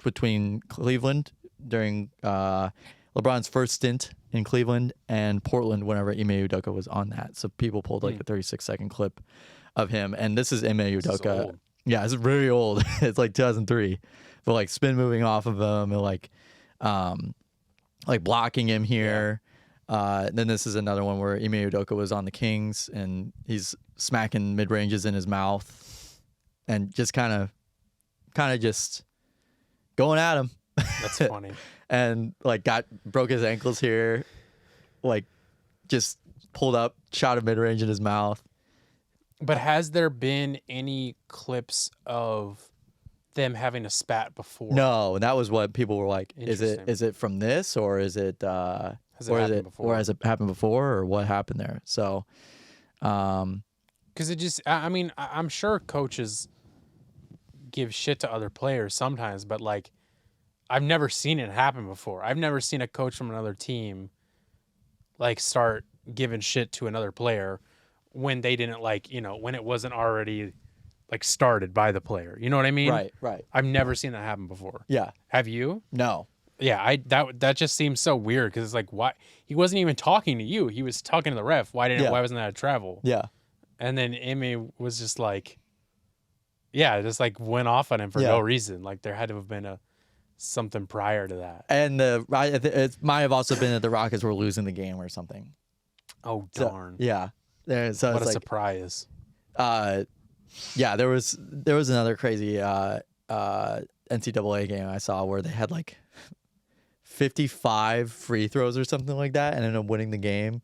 between Cleveland during LeBron's first stint in Cleveland and Portland whenever Ime Udoka was on that. So people pulled like a 36-second clip of him, and this is Ime Udoka. Yeah, it's very old. It's like 2003, but like spin moving off of him and like blocking him here. Then this is another one where Ime Udoka was on the Kings and he's smacking mid ranges in his mouth and just kind of just going at him. That's funny. And like broke his ankles here, like just pulled up, shot a mid range in his mouth. But has there been any clips of them having a spat before? No, and that was what people were like. Is it from this, or is it has it happened before, or what happened there? So, because it just, I mean, I'm sure coaches give shit to other players sometimes, but like, I've never seen it happen before. I've never seen a coach from another team like start giving shit to another player when they didn't when it wasn't already like started by the player. You know what I mean? Right. I've never seen that happen before. Yeah. Have you? No. Yeah, that just seems so weird because it's like, why he wasn't even talking to you? He was talking to the ref. Why wasn't that a travel? Yeah. And then Ime was just like, just like went off on him for no reason. Like there had to have been something prior to that. And it might have also been that the Rockets were losing the game or something. Oh So, darn! yeah. So What it's a like, surprise! yeah, there was another crazy NCAA game I saw where they had like 55 free throws or something like that and ended up winning the game.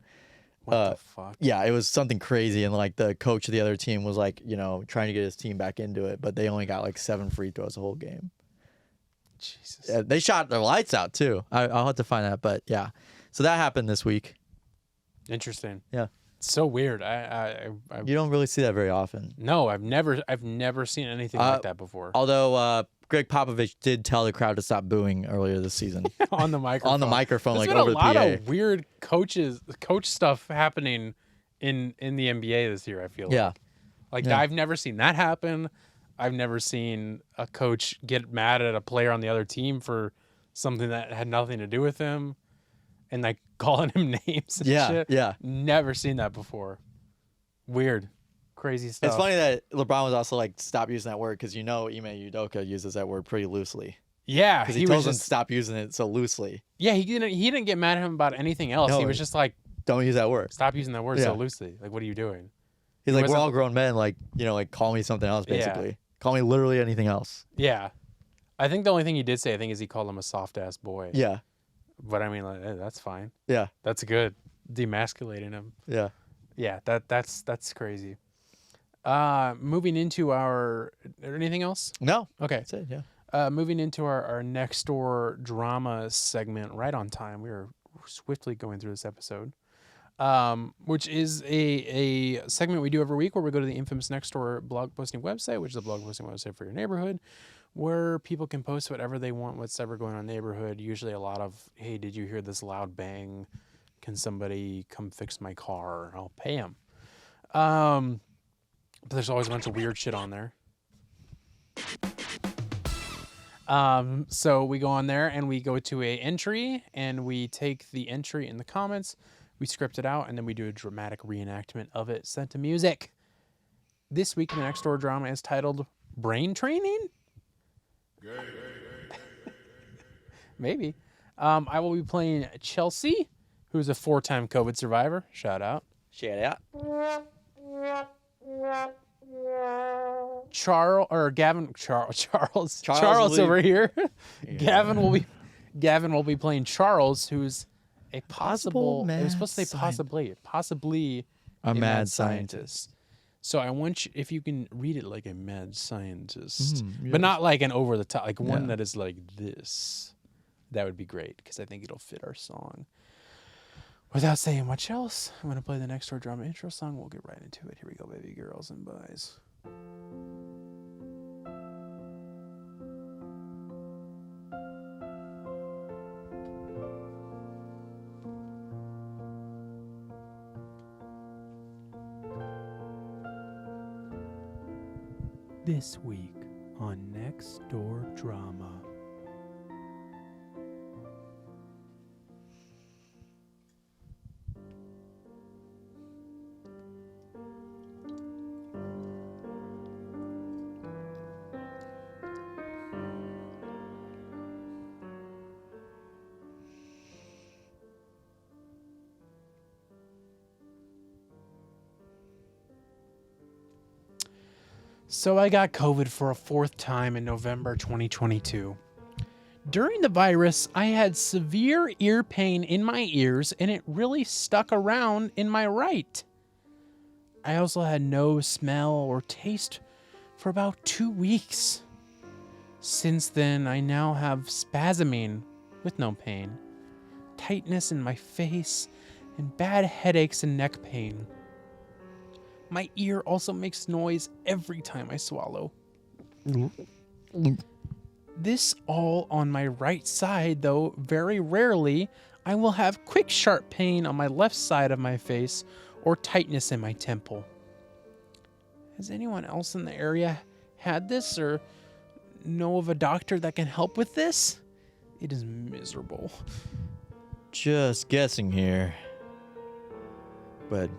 What the fuck? Yeah, it was something crazy, and like the coach of the other team was like, trying to get his team back into it, but they only got like 7 free throws the whole game. Jesus. They shot their lights out too. I'll have to find that, but yeah. So that happened this week. Interesting. Yeah. It's so weird. I You don't really see that very often. no, I've never seen anything like that before. Although Greg Popovich did tell the crowd to stop booing earlier this season. On the microphone. On the microphone, There's like been over a the lot PA. of weird coach stuff happening in the NBA this year. I feel Yeah. like Yeah. I've never seen that happen. I've never seen a coach get mad at a player on the other team for something that had nothing to do with him, and like calling him names and Yeah, shit. yeah. Never seen that before. Weird, crazy stuff. It's funny that LeBron was also like, stop using that word, because Ime Udoka uses that word pretty loosely. Yeah, Because he was tells him just, stop using it so loosely. yeah, he didn't get mad at him about anything else. No. He was just like, Don't use that word. stop using that word Yeah. so loosely. Like, what are you doing? He's like, we're wasn't- all grown men. Like, like call me something else, Yeah. basically. Call me literally anything else. Yeah. I think the only thing he did say, is he called him a soft ass boy. Yeah. But I mean, like, that's fine. Yeah. That's good. Demasculating him. Yeah. Yeah, that's crazy. Moving into anything else? No. Okay. That's it. Yeah. Moving into our Nextdoor Drama segment, right on time. We are swiftly going through this episode, which is a segment we do every week where we go to the infamous Nextdoor blog posting website, which is a blog posting website for your neighborhood, where people can post whatever they want, what's ever going on in the neighborhood. Usually a lot of, hey, did you hear this loud bang? Can somebody come fix my car? I'll pay them. But there's always a bunch of weird shit on there. So we go on there and we go to a entry and we take the entry in the comments, we script it out, and then we do a dramatic reenactment of it set to music. This week in the Nextdoor Drama is titled Brain Training? Maybe. I will be playing Chelsea, who's a 4-time COVID survivor. Shout out. Shout out. Charles Lee. over here. Gavin will be playing Charles, who's a possible. It was supposed to say possibly A mad scientist. So I want you, if you can read it like a mad scientist, but not like an over the top, like one that is like this. That would be great because I think it'll fit our song. Without saying much else, I'm gonna play the Nextdoor Drama intro song. We'll get right into it. Here we go, baby girls and boys. This week on Nextdoor Drama. So I got COVID for a 4th time in November 2022. During the virus, I had severe ear pain in my ears and it really stuck around in my right. I also had no smell or taste for about 2 weeks. Since then, I now have spasming with no pain, tightness in my face, and bad headaches and neck pain. My ear also makes noise every time I swallow. This all on my right side, though very rarely I will have quick sharp pain on my left side of my face or tightness in my temple. Has anyone else in the area had this or know of a doctor that can help with this? It is miserable. Just guessing here. But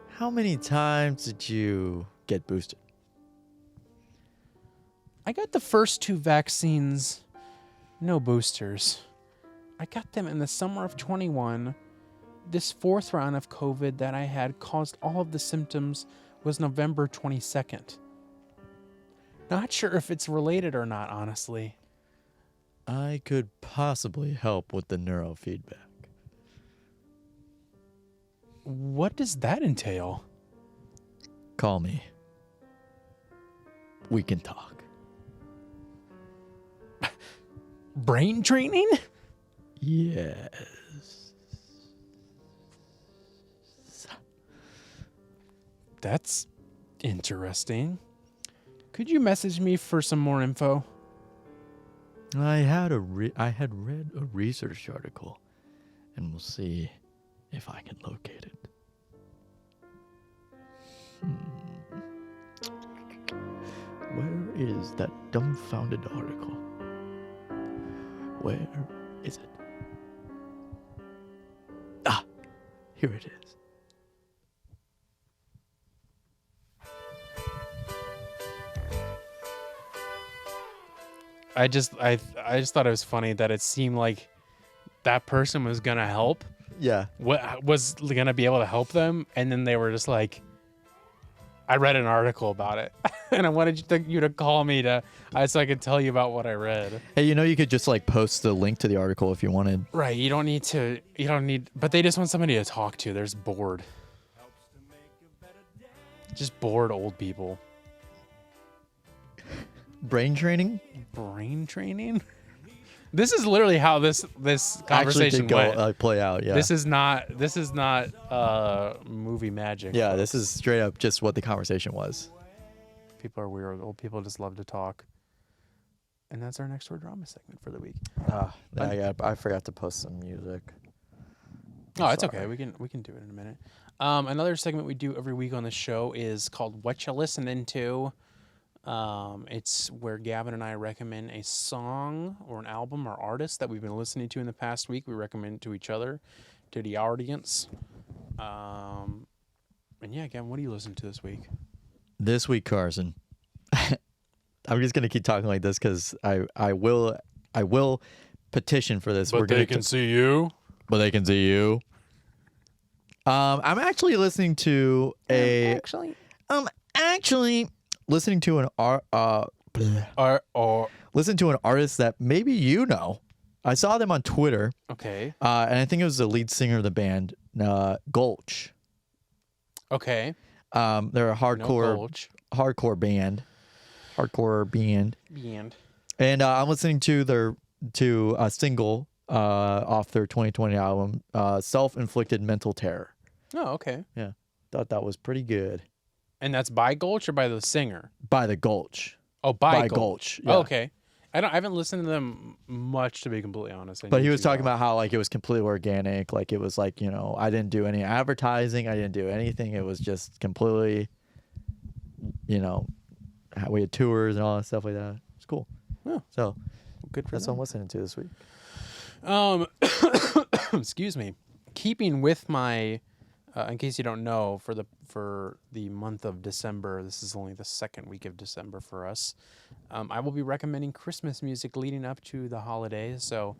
how many times did you get boosted? I got the first 2 vaccines No boosters. I got them in the summer of 21. This 4th round of COVID that I had caused all of the symptoms was November 22nd. Not sure if it's related or not, honestly. I could possibly help with the neurofeedback. What does that entail? Call me. We can talk. Brain training? Yes. That's interesting. Could you message me for some more info? I had read a research article, and we'll see if I can locate it. Where is that dumbfounded article? Where is it? Ah, here it is. I just thought it was funny that it seemed like that person was gonna help. Yeah. What was gonna be able to help them, and then they were just like, I read an article about it, and I wanted you to call me so I could tell you about what I read. Hey, you could just like post the link to the article if you wanted. Right, you don't need, but they just want somebody to talk to. There's bored. Just bored old people. Brain training? Brain training? This is literally how this conversation actually did went. Play out, yeah. This is not movie magic. Yeah, folks. this is straight up just what the conversation was. People are weird. Old people just love to talk. And that's our Nextdoor Drama segment for the week. I forgot to post some music. Oh, it's okay. We can do it in a minute. Another segment we do every week on the show is called Whatcha Listening To. It's where Gavin and I recommend a song or an album or artist that we've been listening to in the past week. We recommend to each other, to the audience. And yeah, Gavin, what do you listen to this week? This week, Carson. I'm just gonna keep talking like this because I will petition for this. But they can see you. But they can see you. I'm actually listening to listening to an artist that maybe you know. I saw them on Twitter. Okay. And I think it was the lead singer of the band, Gulch. Okay. They're a hardcore band. And I'm listening to a single off their 2020 album, Self-Inflicted Mental Terror. Oh, okay. Yeah. Thought that was pretty good. And that's by Gulch or by the singer? By the Gulch. Oh, by Gulch. Yeah. Oh, okay. I haven't listened to them much, to be completely honest. But he was talking about how like it was completely organic. Like it was like, I didn't do any advertising. I didn't do anything. It was just completely, we had tours and all that stuff like that. It's cool. Yeah. So good for that's them. what I'm listening to this week. Excuse me. Keeping with my, in case you don't know, for the month of December, this is only the second week of December for us. I will be recommending Christmas music leading up to the holidays. So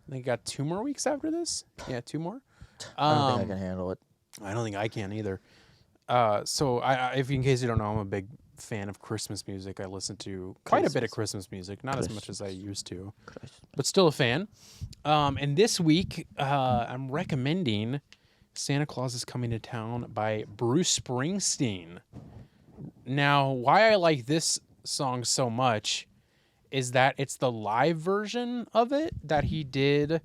I think I got 2 more weeks after this. Yeah, 2 more. I don't think I can handle it. I don't think I can either. So if in case you don't know, I'm a big fan of Christmas music. I listen to quite a bit of Christmas music, not as much as I used to, but still a fan. And this week, I'm recommending Santa Claus is Coming to Town by Bruce Springsteen. Now, why I like this song so much is that it's the live version of it that he did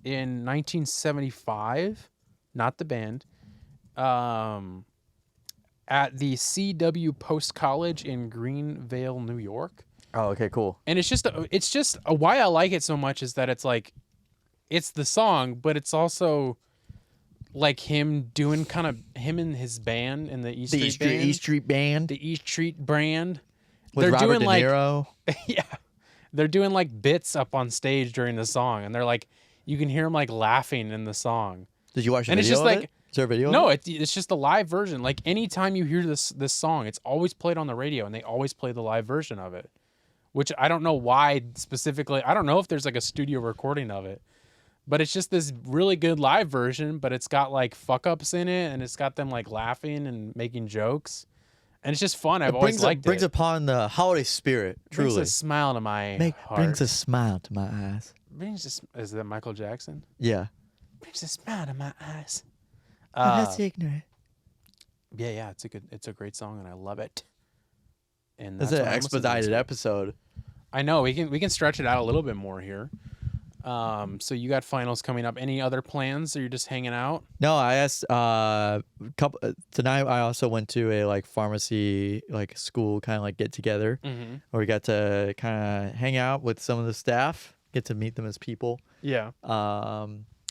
in 1975, not the band, at the CW Post College in Greenvale, New York. Oh, okay, cool. And it's just why I like it so much is that it's like, it's the song, but it's also like him doing kind of him and his band and the East Street Band. The East Street brand. With Robert De Niro. Yeah. They're doing like bits up on stage during the song, and they're like, you can hear them like laughing in the song. Did you watch the and video? It's just of like, it? Is there a video? No, it's just the live version. Like anytime you hear this song, it's always played on the radio, and they always play the live version of it, which I don't know why specifically. I don't know if there's like a studio recording of it, but it's just this really good live version, but it's got like fuck ups in it, and it's got them like laughing and making jokes, and it's just fun. I've always liked brings it. upon the holiday spirit. Truly, Brings a smile to my heart. brings a smile to my eyes. Is that Michael Jackson? Yeah. Brings a smile to my eyes. That's ignorant. Yeah, it's a great song, and I love it. And This that's is an what I'm listening to. expedited episode. I know we can stretch it out a little bit more here. So you got finals coming up. Any other plans, or you're just hanging out? No, I asked tonight. I also went to a like pharmacy like school kind of like get together where we got to kind of hang out with some of the staff, get to meet them as people. Yeah.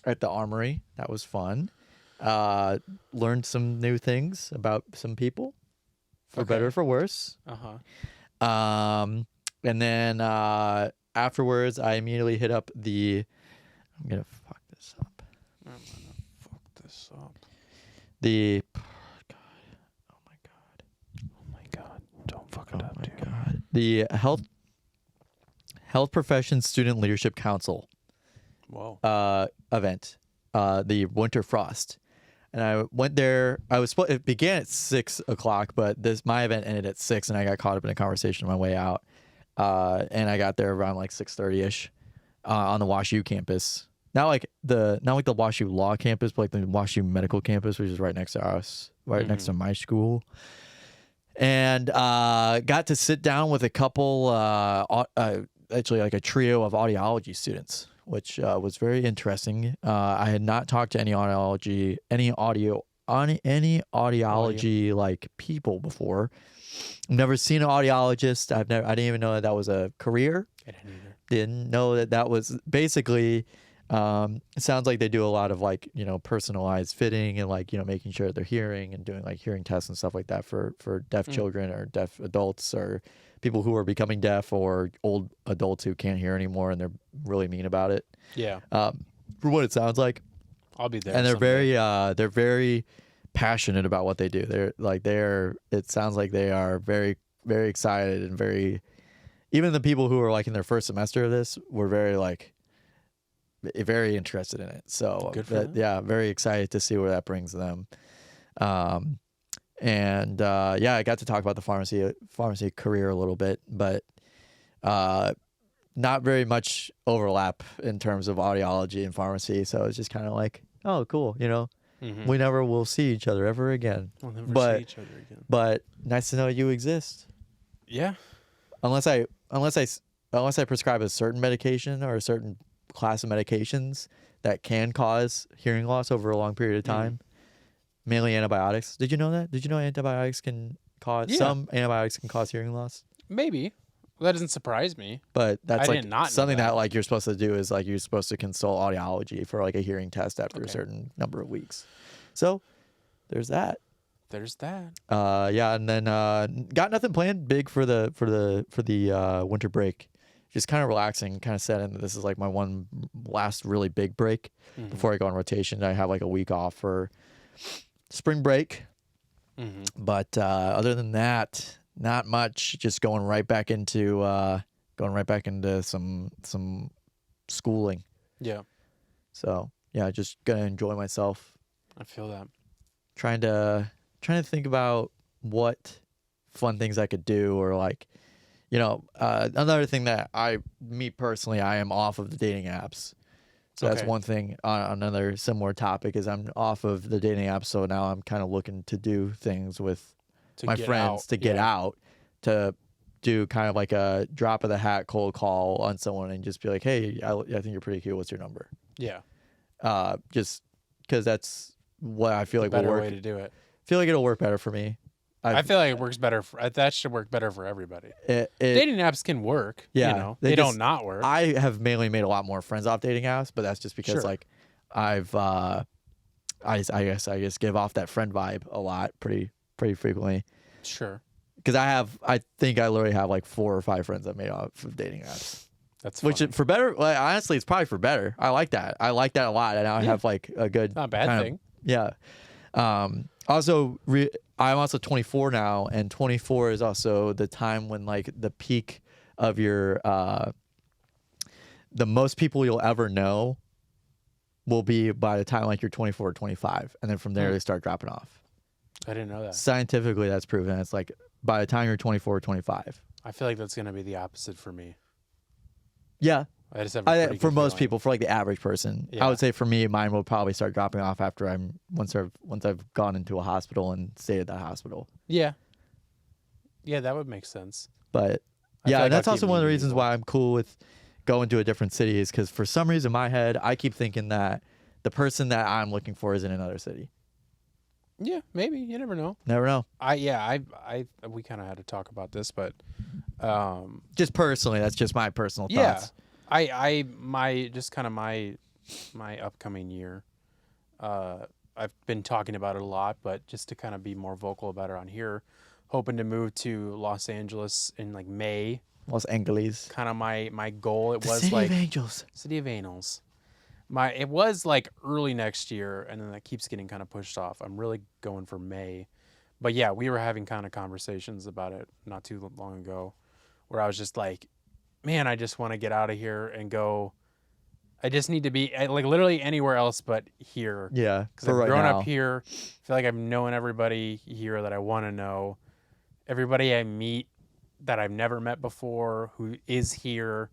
At the armory, that was fun. Learned some new things about some people, for better or for worse. And then afterwards, I immediately hit up the. I'm gonna fuck this up. The. Oh my god! Don't fuck it up, dude. God. The Health Professions Student Leadership Council. Whoa. Event, the Winter Frost, and I went there. It began at 6 o'clock, but my event ended at 6, and I got caught up in a conversation on my way out. And I got there around like 6:30 ish, on the WashU campus. Not like the WashU Law campus, but like the WashU Medical campus, which is right next to us, right next to my school. And got to sit down with a couple, actually like a trio of audiology students, which was very interesting. I had not talked to any audiology like people before. Never seen an audiologist. I didn't even know that was a career. I didn't either. Didn't know that was basically. It sounds like they do a lot of like personalized fitting and like making sure they're hearing and doing like hearing tests and stuff like that for deaf children or deaf adults or people who are becoming deaf or old adults who can't hear anymore and they're really mean about it. Yeah. For what it sounds like. I'll be there. And someday. they're very passionate about what they do. It sounds like they are very, very excited and very, even the people who are like in their first semester of this were very interested in it. So yeah, very excited to see where that brings them. I got to talk about the pharmacy career a little bit, but not very much overlap in terms of audiology and pharmacy. So it's just kind of like, oh, cool, we never will see each other ever again. We'll never see each other again. But nice to know you exist. Yeah. Unless I prescribe a certain medication or a certain class of medications that can cause hearing loss over a long period of time, mainly antibiotics. Did you know that? Did you know antibiotics can cause some antibiotics can cause hearing loss? Maybe. That doesn't surprise me. But that's I like did not know something that that like you're supposed to do is like you're supposed to consult audiology for like a hearing test after a certain number of weeks. So there's that. And then got nothing planned big for the winter break. Just kind of relaxing, kind of setting that this is like my one last really big break before I go on rotation. I have like a week off for spring break. But other than that, not much. Just going right back into some schooling. Yeah. So yeah, just gonna enjoy myself. I feel that. Trying to think about what fun things I could do, or like, another thing that me personally, I am off of the dating apps. So that's one thing. Another similar topic is I'm off of the dating apps. So now I'm kind of looking to do things with my friends to get out, to do kind of like a drop of the hat cold call on someone and just be like, hey, I think you're pretty cute. What's your number? Yeah. Just because that's what I feel like will better work. way to do it. Feel like it'll work better for me. I feel like it works better. That should work better for everybody. Dating apps can work. Yeah, they don't not work. I have mainly made a lot more friends off dating apps, but that's just because like I've I guess give off that friend vibe a lot, pretty frequently. Sure. Because I think I literally have like 4 or 5 friends I've made off of dating apps. That's funny. Which for better. Like, honestly, it's probably for better. I like that. I like that a lot, and now I have like a good, not a bad thing. Also, I'm also 24 now, and 24 is also the time when like the peak of your the most people you'll ever know will be by the time like you're 24 or 25, and then from there they start dropping off. I didn't know that. Scientifically, that's proven. It's like by the time you're 24 or 25. I feel like that's gonna be the opposite for me. Yeah. I just have a pretty For good most feeling. people, for like the average person, Yeah. I would say for me, mine will probably start dropping off after once I've gone into a hospital and stayed at that hospital. Yeah. Yeah, that would make sense. But I feel yeah, like that's I'll also keep one of the meeting reasons people. why I'm cool with going to a different city is because for some reason in my head, I keep thinking that the person that I'm looking for is in another city. Yeah, maybe. You never know. Never know. We kind of had to talk about this, but Just personally, that's just my personal yeah, thoughts. my upcoming year. I've been talking about it a lot, but just to kind of be more vocal about it on here, hoping to move to Los Angeles in like May. Los Angeles. Kind of my goal. It The was City like of Angels. City of Angels. It was like early next year, and then that keeps getting kind of pushed off. I'm really going for May, but yeah, we were having kind of conversations about it not too long ago, where I was just like, man, I just want to get out of here and go. I just need to be like literally anywhere else but here. Yeah, Because for I've right grown now. up here. I feel like I've known everybody here that I want to know. Everybody I meet that I've never met before who is here,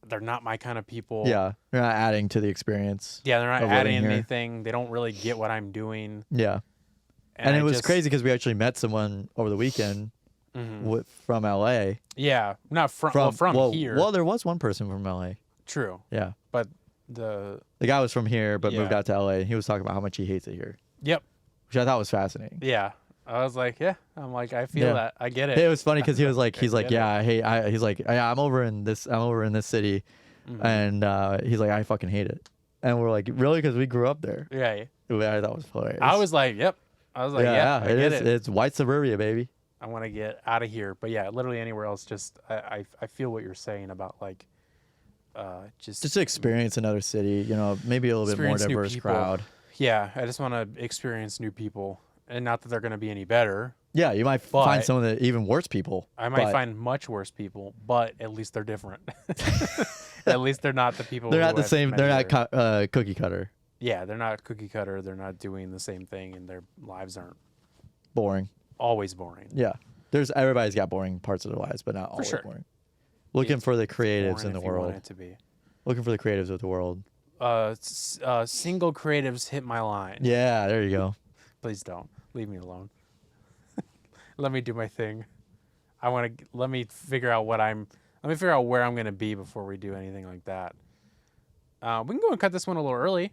they're not my kind of people. Yeah, you're not adding to the experience. Yeah, they're not of living adding here. anything. They don't really get what I'm doing. Yeah, and it I was just- crazy because we actually met someone over the weekend Mhm. from LA. Yeah, not from here. Well, there was one person from LA. True, Yeah, but the the guy was from here but moved Yeah. out to LA. He was talking about how much he hates it here, yep, which I thought was fascinating. yeah. I was like, yeah. I'm like, I feel Yeah. that. I get it. It was funny because he was like, he's like, get it. yeah, he's like, yeah, I'm over in this city, Mhm. and he's like, I fucking hate it, and we're like, really? Because we grew up there. Yeah, Which I thought was hilarious. I was like, yep. I was like, yeah, I it get is. it. It's white suburbia, baby. I want to get out of here. But yeah, literally anywhere else. Just I feel what you're saying about like, just Just to experience another city, maybe a little bit more Experience new diverse people. crowd. yeah. I just want to experience new people, and not that they're going to be any better. Yeah, you might But- find some of the even worse people. I might but find much worse people, but at least they're different. At least they're not the people. they're who not the I've same. met They're not here. cookie cutter. Yeah, they're not cookie cutter. They're not doing the same thing, and their lives aren't Boring. always boring. Yeah, everybody's got boring parts of their lives, but not always sure. boring. Looking for the creatives Boring in the if you want world. it to be. Looking for the creatives of the world. Single creatives hit my line. Yeah, there you go. Please don't leave me alone. Let me do my thing. Let me figure out where I'm gonna be before we do anything like that. We can go and cut this one a little early.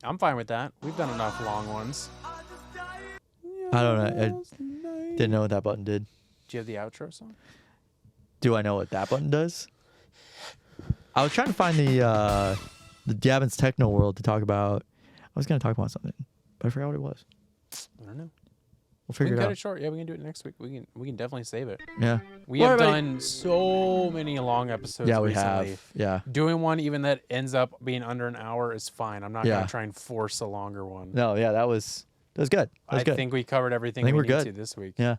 I'm fine with that. We've done enough long ones. I don't know. I didn't know what that button did. Do you have the outro song? Do I know what that button does? I was trying to find the Gavin's Techno World to talk about. I was gonna talk about something, but I forgot what it was. I don't know. We'll We figure can it cut out. it short. Yeah, we can do it next week. We can definitely save it. Yeah. We Well, have everybody- done so many long episodes. Yeah, we recently. have. Yeah. Doing one even that ends up being under an hour is fine. I'm not Yeah. gonna try and force a longer one. No. Yeah. That was good. That was I good. think we covered everything I think we we're need good. to this week. Yeah.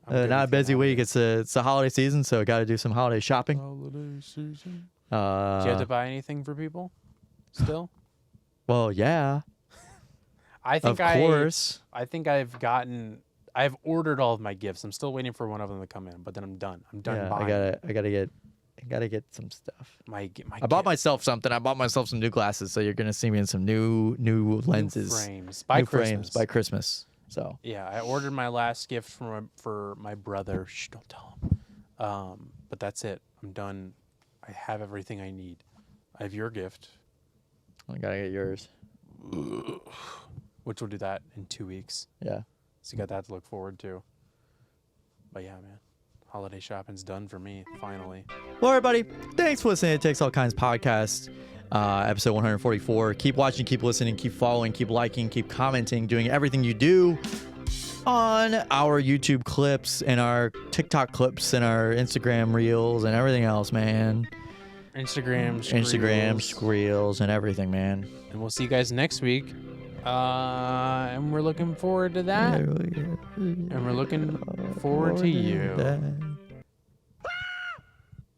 I'm good Not a with you busy now. week. It's a holiday season, so got to do some holiday shopping. Holiday season. Do you have to buy anything for people? Still? Well, yeah. I think Of course. I think I've ordered all of my gifts. I'm still waiting for one of them to come in, but then I'm done. I'm done Yeah. buying. I gotta get some stuff. my I bought gift. myself something. I bought myself some new glasses, so you're gonna see me in some new lenses, New frames by new Christmas. frames by Christmas. So Yeah, I ordered my last gift for my brother. Shh, don't tell him. But that's it. I'm done. I have everything I need. I have your gift, I gotta get yours. which will do that in 2 weeks. Yeah. So you got that to look forward to. But yeah, man. Holiday shopping's done for me, finally. Well, everybody, thanks for listening to Takes All Kinds podcast, episode 144. Keep watching, keep listening, keep following, keep liking, keep commenting, doing everything you do on our YouTube clips and our TikTok clips and our Instagram reels and everything else, man. Instagram, Reels and everything, man. And we'll see you guys next week. And we're looking forward to that. And we're looking forward to you. Yeah.